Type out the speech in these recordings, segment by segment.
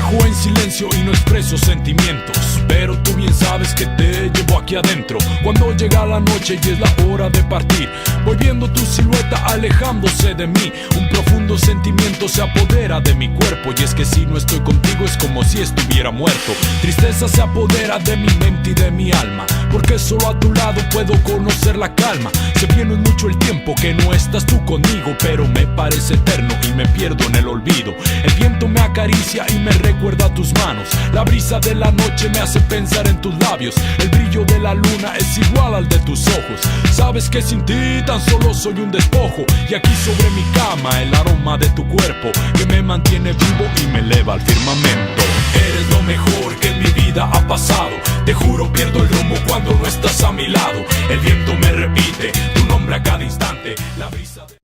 Trabajo en silencio y no expreso sentimientos, pero tú bien sabes que te llevo aquí adentro. Cuando llega la noche y es la hora de partir, voy viendo tu silueta alejándose de mí. Un profundo sentimiento se apodera de mi cuerpo, y es que si no estoy contigo es como si estuviera muerto. Tristeza se apodera de mi mente y de mi alma, porque solo a tu lado puedo conocer la calma. Sé bien, no es mucho el tiempo que no estás tú conmigo, pero me parece eterno y me pierdo en el olvido. El viento me acaricia y me recuerda a tus manos. La brisa de la noche me hace pensar en tus labios. El brillo de la luna es igual al de tus ojos. Sabes que sin ti tan solo soy un despojo, y aquí sobre mi cama el aroma de tu cuerpo que me mantiene vivo y me eleva al firmamento. Eres lo mejor que en mi vida ha pasado. Te juro pierdo el rumbo cuando no estás a mi lado. El viento me repite tu nombre a cada instante. La brisa de...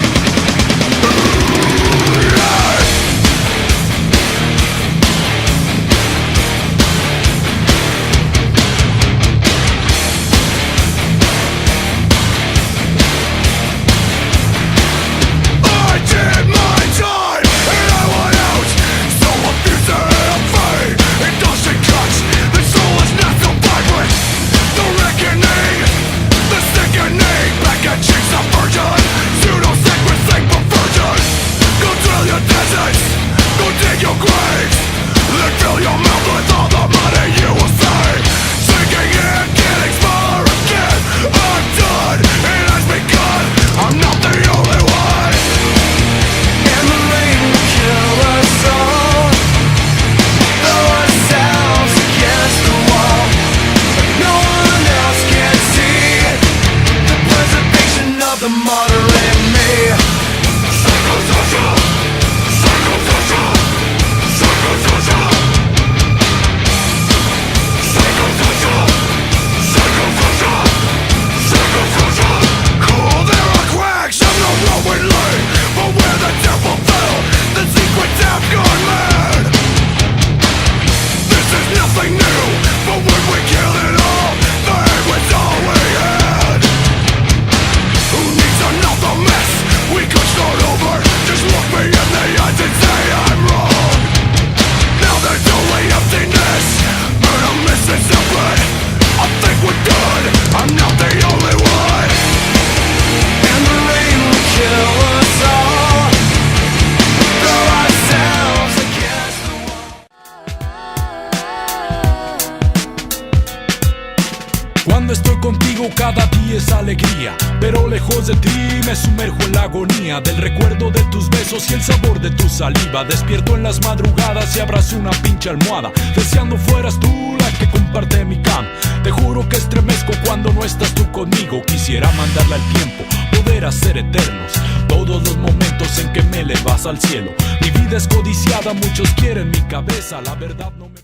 Cuando estoy contigo cada día es alegría, pero lejos de ti me sumerjo en la agonía del recuerdo de tus besos y el sabor de tu saliva. Despierto en las madrugadas y abrazo una pinche almohada, deseando fueras tú la que comparte mi cama. Te juro que estremezco cuando no estás tú conmigo. Quisiera mandarle al tiempo, poder hacer eternos todos los momentos en que me elevas al cielo. Mi vida es codiciada, muchos quieren mi cabeza, la verdad no me...